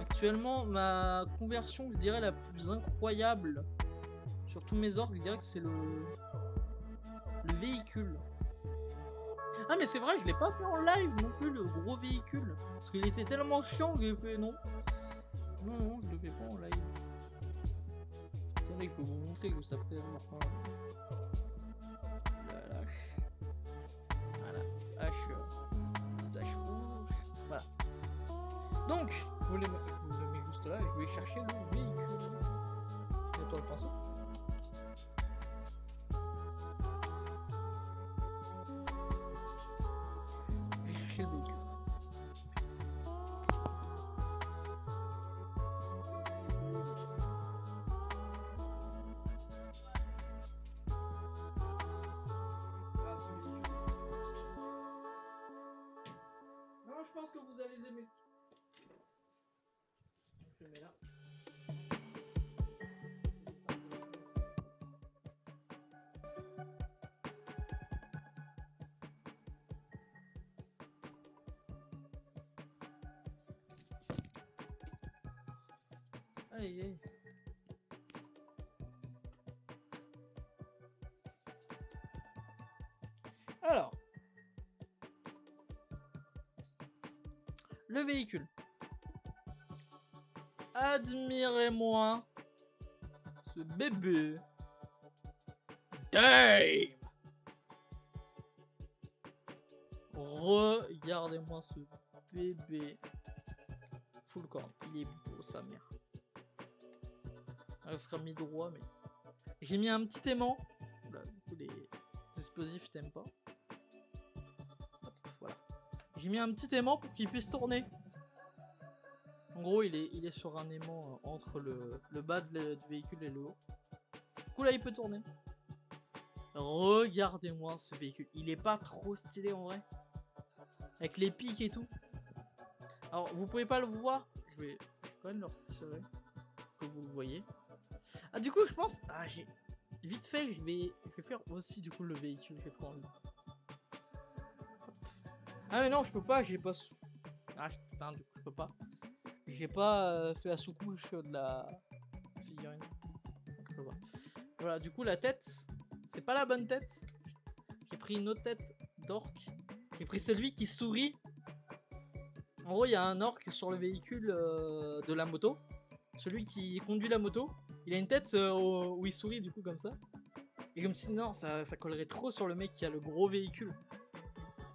Actuellement, ma conversion, je dirais, la plus incroyable sur tous mes orques, je dirais que c'est le véhicule. Ah, mais c'est vrai, je l'ai pas fait en live non plus, le gros véhicule. Parce qu'il était tellement chiant que j'ai fait non. Non, je le fais pas en live. Attendez, je peux vous montrer juste après. Voilà. Donc, je le mets juste là et je vais chercher le véhicule. C'est toi le pinceau. Je vais chercher le véhicule. Non, je pense que vous allez l'aimer. Je le mets là. Allez. Alors, le véhicule. Admirez-moi ce bébé. Dame. Regardez-moi ce bébé. Full corn. Il est beau, sa mère. Elle sera mis droit, mais j'ai mis un petit aimant. Là, du coup, les explosifs t'aiment pas. Hop, voilà. J'ai mis un petit aimant pour qu'il puisse tourner. En gros, il est sur un aimant entre le bas du véhicule et le haut. Du coup, là, il peut tourner. Regardez-moi ce véhicule. Il est pas trop stylé en vrai. Avec les pics et tout. Alors, vous pouvez pas le voir. Je vais quand même le retirer. Que vous le voyez. Ah, du coup, je pense. Ah, j'ai. Vite fait, je vais faire aussi du coup le véhicule. J'ai trop envie. Ah, mais non, je peux pas. J'ai pas. Ah, putain, du coup, je peux pas. J'ai pas fait la sous-couche de la figurine. Je peux pas. Voilà, du coup, la tête. c'est pas la bonne tête. J'ai pris une autre tête d'orque. J'ai pris celui qui sourit. En gros, il y a un orque sur le véhicule de la moto. Celui qui conduit la moto, il a une tête où il sourit du coup comme ça. Et comme si non, ça collerait trop sur le mec qui a le gros véhicule.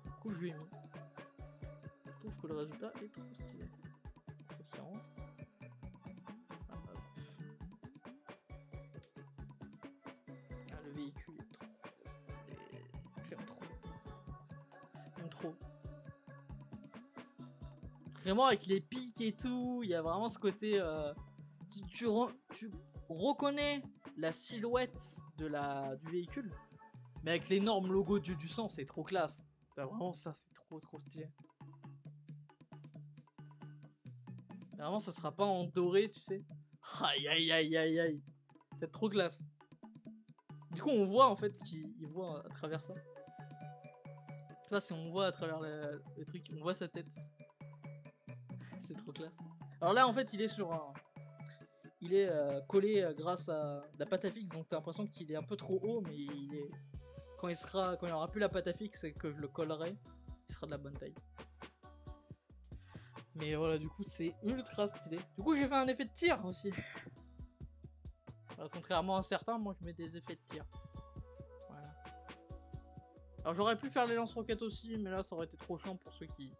Du coup, je lui ai mis. Je trouve que le résultat est trop stylé. Faut qu'il rentre. Ah, hop. Ah, le véhicule est trop stylé. J'aime trop. J'aime trop. Vraiment avec les pics et tout, il y a vraiment ce côté... tu reconnais la silhouette de du véhicule, mais avec l'énorme logo du sang, c'est trop classe. Vraiment ça, c'est trop stylé. Vraiment ça sera pas en doré, tu sais. Aïe aïe aïe aïe aïe. C'est trop classe. Du coup on voit en fait qu'il voit à travers ça. Tu vois, si on voit à travers le truc, on voit sa tête. C'est trop classe. Alors là en fait il est sur un... Il est collé grâce à la pâte à fixe, donc t'as l'impression qu'il est un peu trop haut, mais il est... quand il aura plus la pâte à fixe et que je le collerai, il sera de la bonne taille. Mais voilà, du coup c'est ultra stylé. Du coup j'ai fait un effet de tir aussi. Alors, contrairement à certains, moi je mets des effets de tir. Voilà. Alors j'aurais pu faire les lance-roquettes aussi, mais là ça aurait été trop chiant pour ceux qui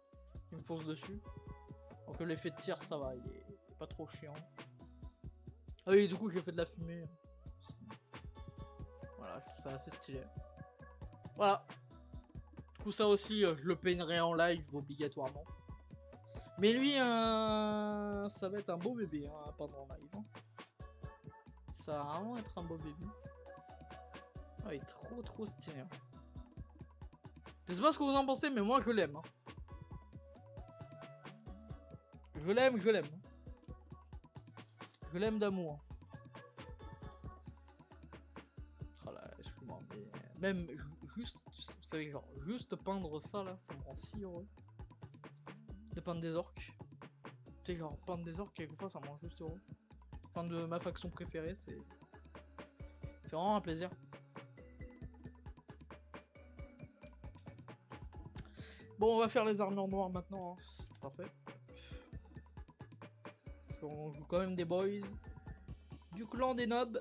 me posent dessus. Donc l'effet de tir ça va, il est pas trop chiant. Ah oui, du coup j'ai fait de la fumée. Voilà, je trouve ça assez stylé. Voilà. Du coup ça aussi, je le peignerai en live obligatoirement. Mais lui, ça va être un beau bébé hein, à peindre en live. Hein. Ça va vraiment être un beau bébé. Ah, il est trop stylé. Hein. Je sais pas ce que vous en pensez, mais moi je l'aime. Hein. Je l'aime. Je l'aime d'amour. Oh là, excuse-moi, mais même juste, vous savez, genre, juste peindre ça là, ça me rend si heureux. De peindre des orques. Tu sais, genre, peindre des orques, quelquefois ça me rend juste heureux. Peindre de ma faction préférée, c'est vraiment un plaisir. Bon, on va faire les armures noires maintenant, hein. C'est parfait. Parce qu'on joue quand même des boys. Du clan des nobs.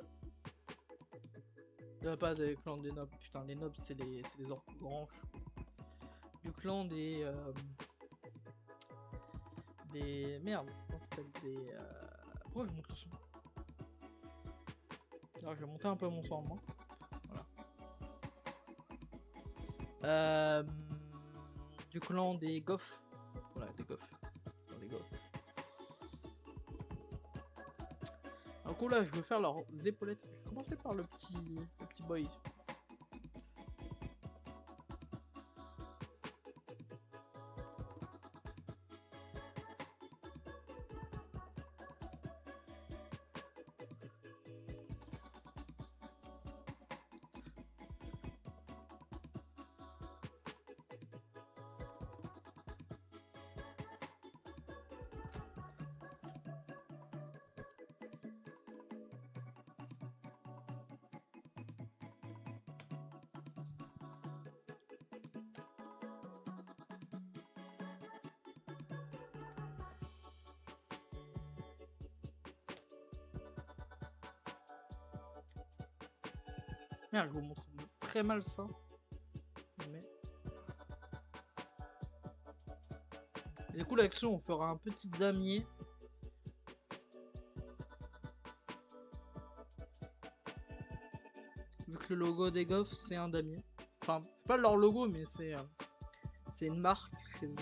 Pas des clans des nobs, putain, les nobs c'est les orques branches. Du clan des... Merde, comment ça s'appelle des... Pourquoi je monte le son? Alors, je vais monter un peu mon son en moi. Voilà. Du clan des goffs. Voilà, des goffs. Des goffs. Du coup là, je vais faire leurs épaulettes. Je vais commencer par le petit boy. Merde, je vous montre très mal ça. Mais... Et du coup, l'action, on fera un petit damier. Vu que le logo des goffs, c'est un damier. Enfin, c'est pas leur logo, mais c'est une marque chez eux.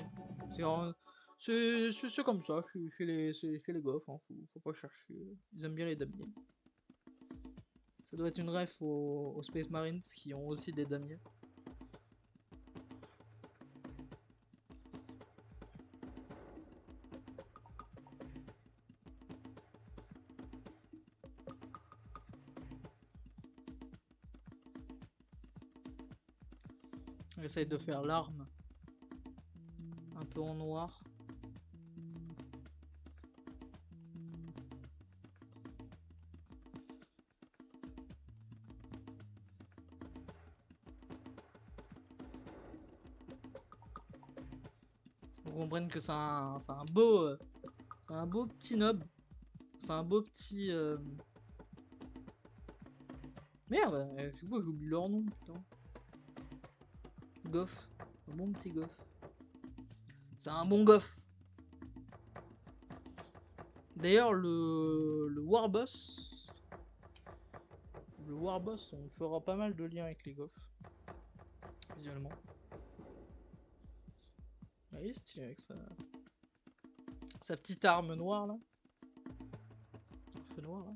C'est comme ça, chez les goffs. Hein. Faut pas chercher. Ils aiment bien les damiers. Ça doit être une ref aux Space Marines qui ont aussi des damiers. J'essaye de faire l'arme un peu en noir. Vous comprenez que c'est un beau petit nob. C'est un beau petit... Merde, du coup j'oublie leur nom, putain. Goff, un bon petit Goff. C'est un bon Goff. D'ailleurs le Warboss, on fera pas mal de liens avec les Goffs, visuellement. Il est stylé avec sa petite arme noire là. Feu noir là.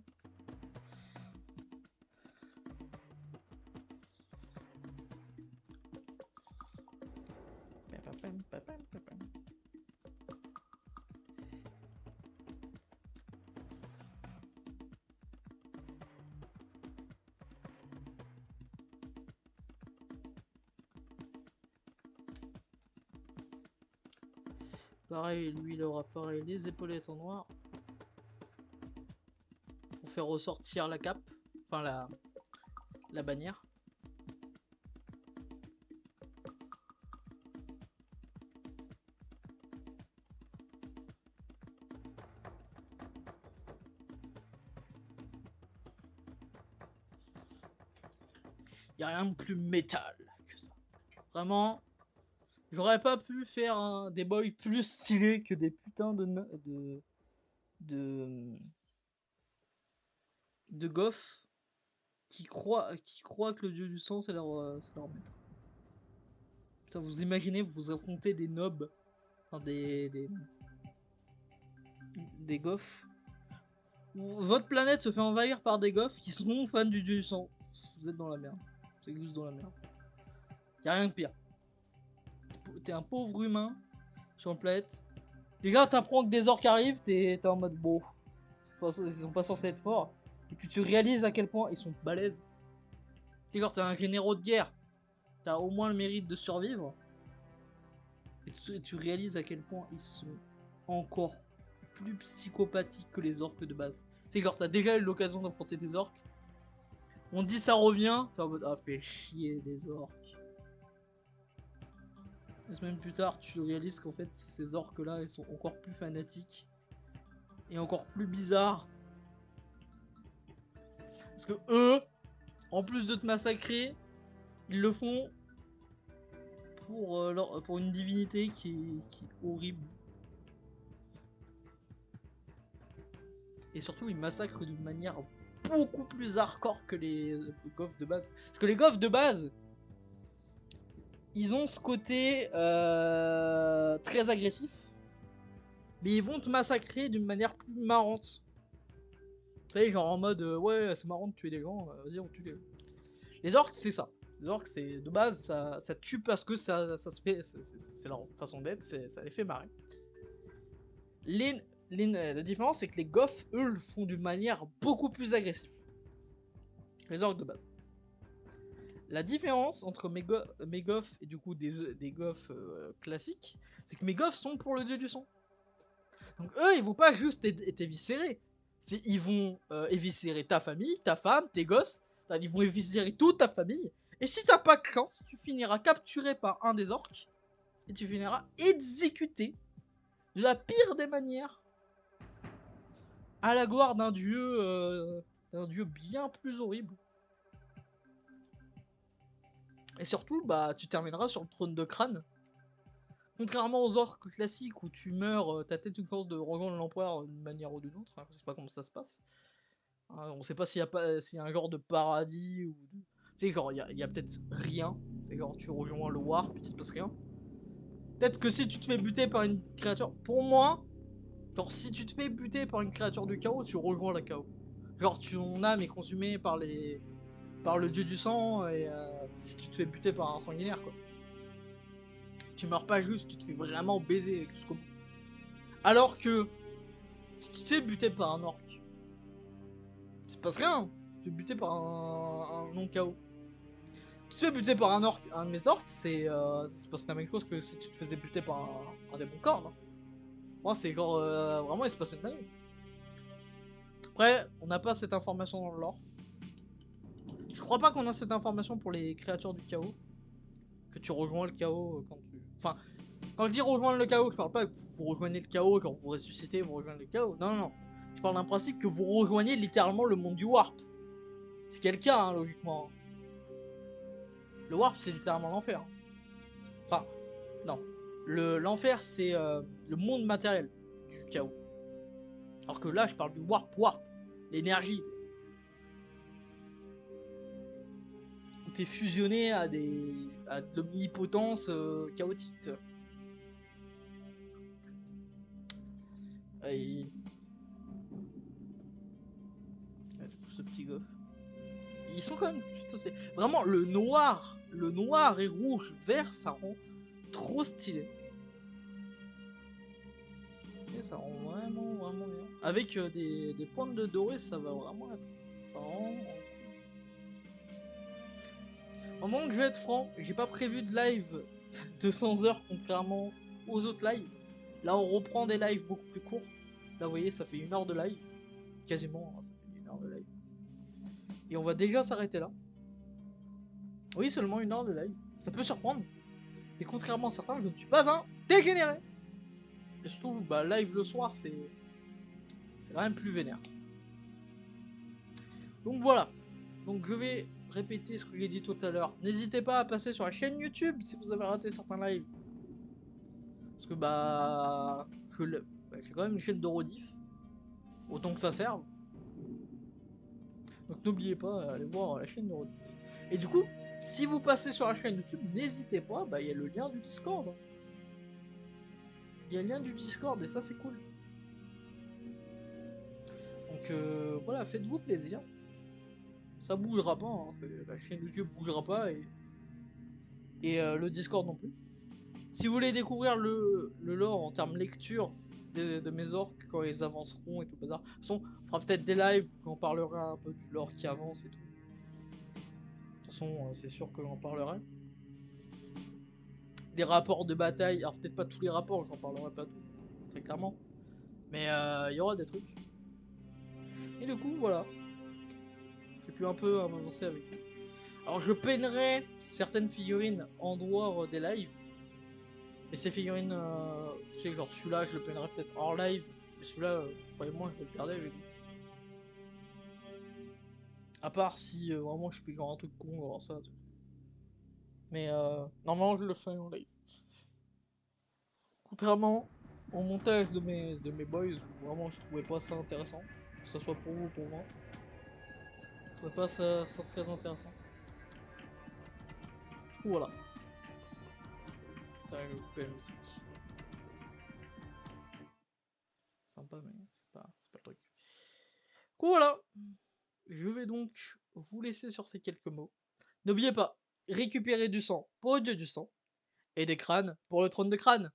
Pareil, lui il aura pareil les épaulettes en noir. Pour faire ressortir la cape, enfin la bannière. Y a rien de plus métal que ça. Vraiment, j'aurais pas pu faire des boys plus stylés que des putains de goffs qui croient que le dieu du sang c'est leur maître. Putain, vous imaginez, vous affrontez des nobs, enfin des goffs. Votre planète se fait envahir par des goffs qui sont fans du dieu du sang. Vous êtes dans la merde. C'est juste dans la merde. Y'a rien de pire. T'es un pauvre humain sur une planète. Déjà, t'apprends que des orques arrivent, t'es en mode bon. Ils sont pas censés être forts. Et puis tu réalises à quel point ils sont balèzes. T'es un généraux de guerre. T'as au moins le mérite de survivre. Et tu réalises à quel point ils sont encore plus psychopathiques que les orques de base. C'est genre t'as déjà eu l'occasion d'affronter des orques. On dit ça revient, t'es en mode ah fait chier des orques. Une semaine plus tard, tu réalises qu'en fait ces orques là, ils sont encore plus fanatiques et encore plus bizarres. Parce que eux, en plus de te massacrer, ils le font pour une divinité qui est horrible. Et surtout, ils massacrent d'une manière beaucoup plus hardcore que les goffs de base. Parce que les goffs de base, ils ont ce côté très agressif, mais ils vont te massacrer d'une manière plus marrante. Vous savez, genre en mode ouais, c'est marrant de tuer des gens, vas-y, on tue les gens. Les orques, c'est ça. Les orques, c'est de base, ça tue parce que ça se fait, c'est leur façon d'être, ça les fait marrer. La différence, c'est que les goffs, eux, le font d'une manière beaucoup plus agressive. Les orques de base. La différence entre mes goffs et du coup des goffs classiques, c'est que mes goffs sont pour le dieu du sang. Donc eux, ils vont pas juste t'éviscérer. Ils vont éviscérer ta famille, ta femme, tes gosses. Ils vont éviscérer toute ta famille. Et si t'as pas de chance, tu finiras capturé par un des orques. Et tu finiras exécuté de la pire des manières. À la gloire d'un dieu bien plus horrible. Et surtout, bah, tu termineras sur le trône de crâne. Contrairement aux orques classiques où tu meurs, t'as peut-être une chance de rejoindre l'empereur d'une manière ou d'une autre. Hein, je sais pas comment ça se passe. Hein, on sait pas s'il y a un genre de paradis ou. Tu sais, genre, il y a peut-être rien. C'est genre, tu rejoins le warp, il se passe rien. Peut-être que si tu te fais buter par une créature. Pour moi, genre, si tu te fais buter par une créature du chaos, tu rejoins la chaos. Genre, ton âme est consumée par le dieu du sang, et si tu te fais buter par un sanguinaire, quoi. Tu meurs pas juste, tu te fais vraiment baiser jusqu'au bout. Alors que, si tu te fais buter par un orc, il se passe rien. Tu te fais buter par un non-chaos. Si tu te fais buter par un orc, un de mes orcs, ça se passe la même chose que si tu te faisais buter par un démon corne. Moi, c'est genre, vraiment, il se passe une dingue. Après, on n'a pas cette information dans le lore. Je crois pas qu'on a cette information pour les créatures du chaos. Que tu rejoins le chaos quand tu. Enfin, Quand je dis rejoindre le chaos, je parle pas que vous rejoignez le chaos, quand vous ressuscitez, vous rejoignez le chaos. Non, non, non. Je parle d'un principe que vous rejoignez littéralement le monde du warp. C'est quel cas, hein, logiquement. Le warp, c'est littéralement l'enfer. Enfin, non. L'enfer, c'est le monde matériel du chaos. Alors que là, je parle du warp, l'énergie. Où t'es fusionné à de l'omnipotence chaotique. Et... ce petit goff. Ils sont quand même... Vraiment, le noir et rouge, vert, ça rend trop stylé. Et ça rend vraiment bien. Avec des pointes de doré, ça va vraiment être... Ça rend... Au moment où je vais être franc, j'ai pas prévu de live de 100 heures contrairement aux autres lives. Là, on reprend des lives beaucoup plus courts. Là, vous voyez, ça fait 1 heure de live. Quasiment, hein, ça fait 1 heure de live. Et on va déjà s'arrêter là. Oui, seulement 1 heure de live. Ça peut surprendre. Et contrairement à certains, je ne suis pas un dégénéré. Et surtout, bah, live le soir, c'est quand même plus vénère. Donc voilà. Donc je vais répéter ce que j'ai dit tout à l'heure. N'hésitez pas à passer sur la chaîne YouTube si vous avez raté certains lives. Parce que bah, c'est quand même une chaîne de rediff. Autant que ça serve. Donc n'oubliez pas, aller voir la chaîne de rediff. Et du coup, si vous passez sur la chaîne YouTube, n'hésitez pas, bah il y a le lien du Discord. Il y a le lien du Discord et ça c'est cool. Donc voilà, faites-vous plaisir. Ça bougera pas, hein. La chaîne YouTube bougera pas et le Discord non plus. Si vous voulez découvrir le lore en termes lecture de mes orques quand ils avanceront et tout bazar, de toute façon, on fera peut-être des lives où on parlera un peu du lore qui avance et tout. De toute façon, c'est sûr que j'en parlerai. Des rapports de bataille, alors peut-être pas tous les rapports, j'en parlerai pas tout, très clairement. Mais il y aura des trucs. Et du coup, voilà. J'ai pu un peu avancer avec eux. Alors je peinerai certaines figurines en dehors des lives. Mais ces figurines, tu sais, genre celui-là, je le peinerai peut-être hors live. Mais celui-là, croyez-moi, je vais le garder avec vous. À part si vraiment je fais genre un truc con, genre ça. Mais normalement, je le fais en live. Contrairement au montage de mes boys, où vraiment je trouvais pas ça intéressant. Que ce soit pour vous ou pour moi. Je trouvais pas ça très intéressant. Du coup, voilà. Putain, je vais couper la musique. Sympa, mais c'est pas le truc. Du coup, voilà. Je vais donc vous laisser sur ces quelques mots. N'oubliez pas, récupérer du sang pour le dieu du sang, et des crânes pour le trône de crâne.